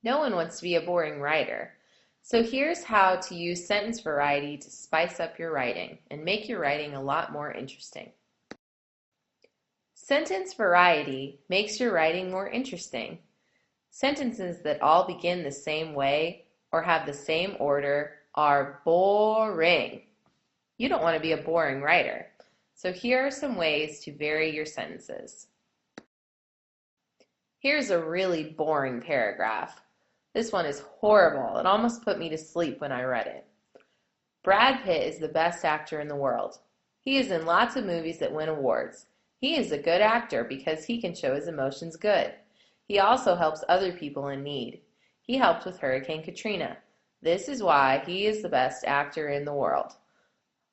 No one wants to be a boring writer. So here's how to use sentence variety to spice up your writing and make your writing a lot more interesting. Sentence variety makes your writing more interesting. Sentences that all begin the same way or have the same order are boring. You don't want to be a boring writer. So here are some ways to vary your sentences. Here's a really boring paragraph. This one is horrible. It almost put me to sleep when I read it. Brad Pitt is the best actor in the world. He is in lots of movies that win awards. He is a good actor because he can show his emotions good. He also helps other people in need. He helped with Hurricane Katrina. This is why he is the best actor in the world.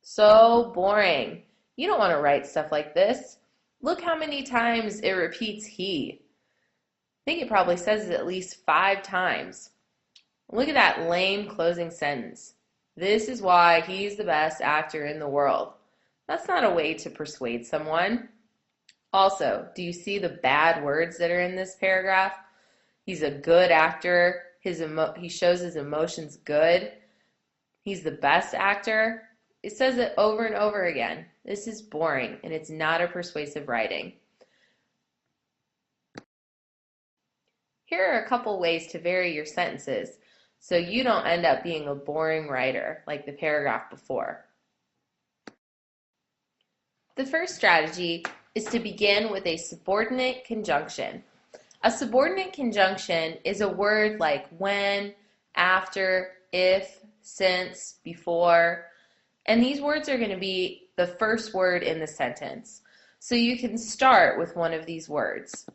So boring. You don't want to write stuff like this. Look how many times it repeats he. I think it probably says it at least 5 times. Look at that lame closing sentence. This is why he's the best actor in the world. That's not a way to persuade someone. Also, do you see the bad words that are in this paragraph? He's a good actor. He shows his emotions good. He's the best actor. It says it over and over again. This is boring, and it's not a persuasive writing. Here are a couple ways to vary your sentences so you don't end up being a boring writer like the paragraph before. The first strategy is to begin with a subordinate conjunction. A subordinate conjunction is a word like when, after, if, since, before, and these words are going to be the first word in the sentence. So you can start with one of these words.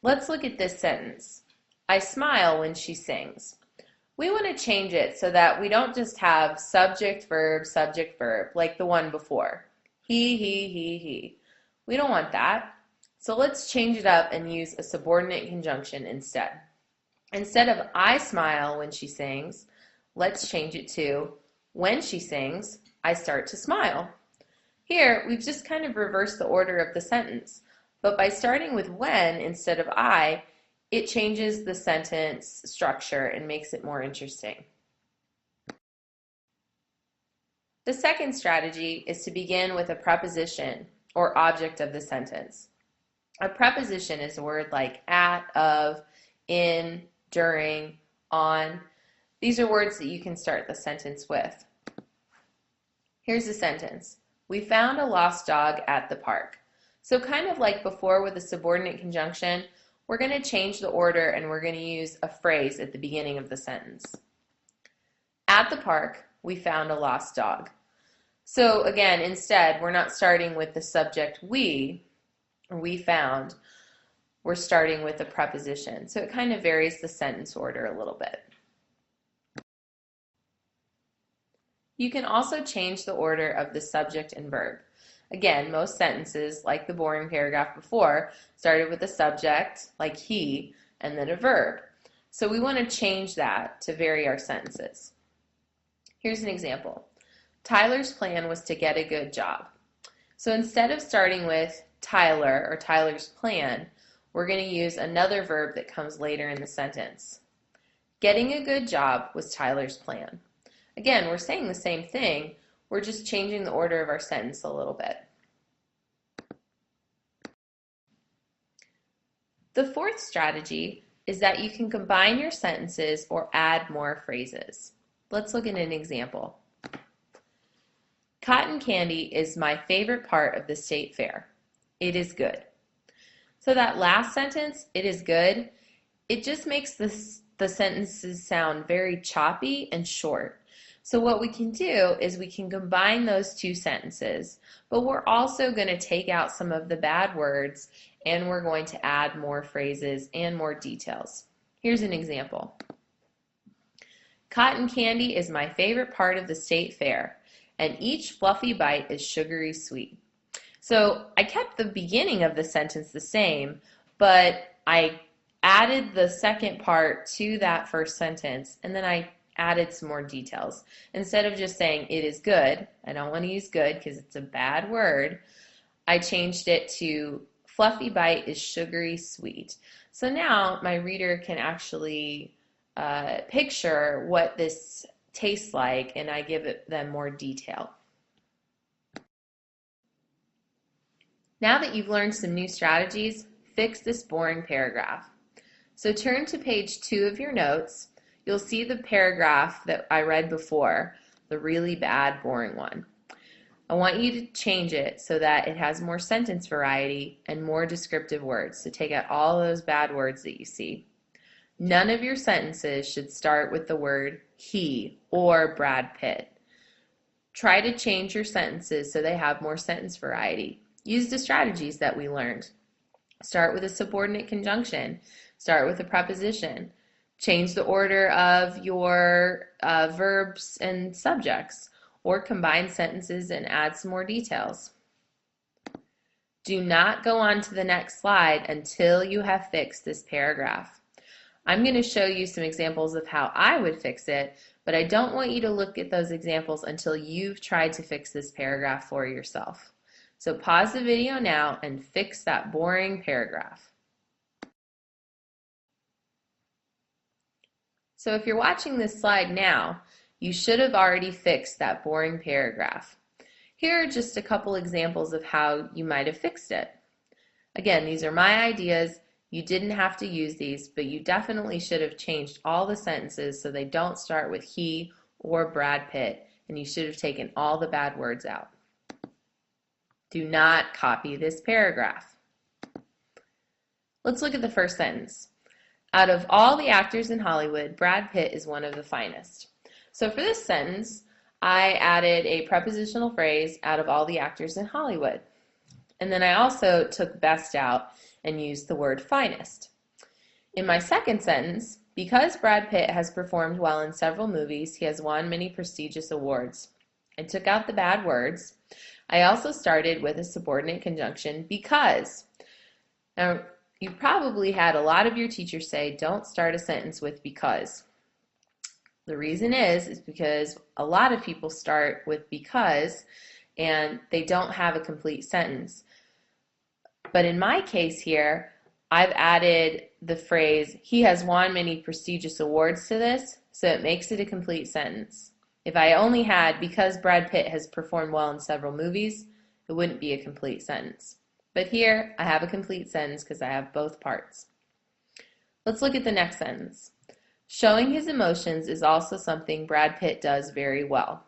Let's look at this sentence. I smile when she sings. We want to change it so that we don't just have subject, verb, like the one before. He. We don't want that. So let's change it up and use a subordinate conjunction instead. Instead of I smile when she sings, let's change it to when she sings, I start to smile. Here, we've just kind of reversed the order of the sentence. But by starting with when instead of I, it changes the sentence structure and makes it more interesting. The second strategy is to begin with a preposition or object of the sentence. A preposition is a word like at, of, in, during, on. These are words that you can start the sentence with. Here's a sentence. We found a lost dog at the park. So kind of like before with the subordinate conjunction, we're going to change the order and we're going to use a phrase at the beginning of the sentence. At the park, we found a lost dog. So again, instead, we're not starting with the subject we found. We're starting with a preposition. So it kind of varies the sentence order a little bit. You can also change the order of the subject and verb. Again, most sentences, like the boring paragraph before, started with a subject, like he, and then a verb. So we want to change that to vary our sentences. Here's an example. Tyler's plan was to get a good job. So instead of starting with Tyler or Tyler's plan, we're going to use another verb that comes later in the sentence. Getting a good job was Tyler's plan. Again, we're saying the same thing, we're just changing the order of our sentence a little bit. The fourth strategy is that you can combine your sentences or add more phrases. Let's look at an example. Cotton candy is my favorite part of the state fair. It is good. So that last sentence, it is good, it just makes the sentences sound very choppy and short. So what we can do is we can combine those two sentences, but we're also going to take out some of the bad words and we're going to add more phrases and more details. Here's an example. Cotton candy is my favorite part of the state fair, and each fluffy bite is sugary sweet. So I kept the beginning of the sentence the same, but I added the second part to that first sentence, and then I added some more details. Instead of just saying it is good, I don't want to use good because it's a bad word, I changed it to fluffy bite is sugary sweet. So now my reader can actually picture what this tastes like, and I give them more detail. Now that you've learned some new strategies, fix this boring paragraph. So turn to page 2 of your notes. You'll see the paragraph that I read before, the really bad, boring one. I want you to change it so that it has more sentence variety and more descriptive words. So take out all those bad words that you see. None of your sentences should start with the word he or Brad Pitt. Try to change your sentences so they have more sentence variety. Use the strategies that we learned. Start with a subordinate conjunction. Start with a preposition. Change the order of your verbs and subjects, or combine sentences and add some more details. Do not go on to the next slide until you have fixed this paragraph. I'm going to show you some examples of how I would fix it, but I don't want you to look at those examples until you've tried to fix this paragraph for yourself. So pause the video now and fix that boring paragraph. So if you're watching this slide now, you should have already fixed that boring paragraph. Here are just a couple examples of how you might have fixed it. Again, these are my ideas. You didn't have to use these, but you definitely should have changed all the sentences so they don't start with he or Brad Pitt, and you should have taken all the bad words out. Do not copy this paragraph. Let's look at the first sentence. Out of all the actors in Hollywood, Brad Pitt is one of the finest. So for this sentence, I added a prepositional phrase, out of all the actors in Hollywood. And then I also took best out and used the word finest. In my second sentence, because Brad Pitt has performed well in several movies, he has won many prestigious awards. I took out the bad words. I also started with a subordinate conjunction, because. Now, you probably had a lot of your teachers say, don't start a sentence with because. The reason is because a lot of people start with because and they don't have a complete sentence. But in my case here, I've added the phrase, he has won many prestigious awards to this, so it makes it a complete sentence. If I only had, because Brad Pitt has performed well in several movies, it wouldn't be a complete sentence. But here, I have a complete sentence because I have both parts. Let's look at the next sentence. Showing his emotions is also something Brad Pitt does very well.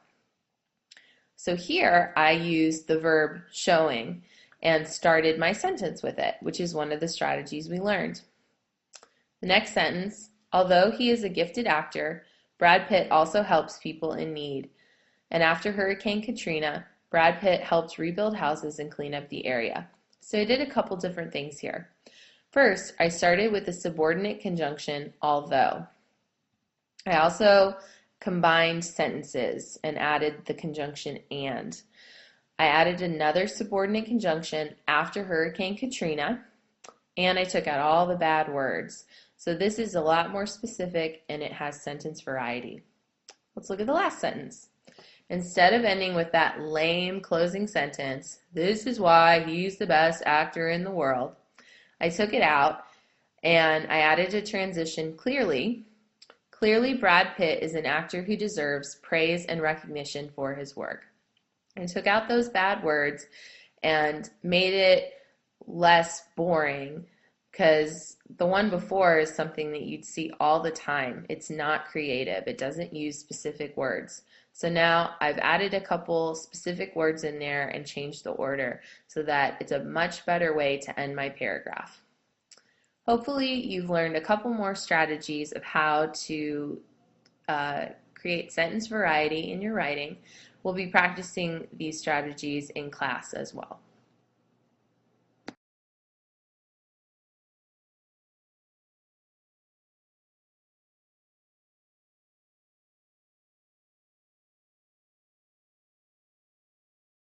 So here, I used the verb showing and started my sentence with it, which is one of the strategies we learned. The next sentence, although he is a gifted actor, Brad Pitt also helps people in need. And after Hurricane Katrina, Brad Pitt helped rebuild houses and clean up the area. So I did a couple different things here. First, I started with the subordinate conjunction, although. I also combined sentences and added the conjunction and. I added another subordinate conjunction after Hurricane Katrina, and I took out all the bad words. So this is a lot more specific and it has sentence variety. Let's look at the last sentence. Instead of ending with that lame closing sentence, this is why he's the best actor in the world, I took it out and I added a transition clearly. Clearly, Brad Pitt is an actor who deserves praise and recognition for his work. I took out those bad words and made it less boring, because the one before is something that you'd see all the time. It's not creative. It doesn't use specific words. So now I've added a couple specific words in there and changed the order so that it's a much better way to end my paragraph. Hopefully you've learned a couple more strategies of how to create sentence variety in your writing. We'll be practicing these strategies in class as well.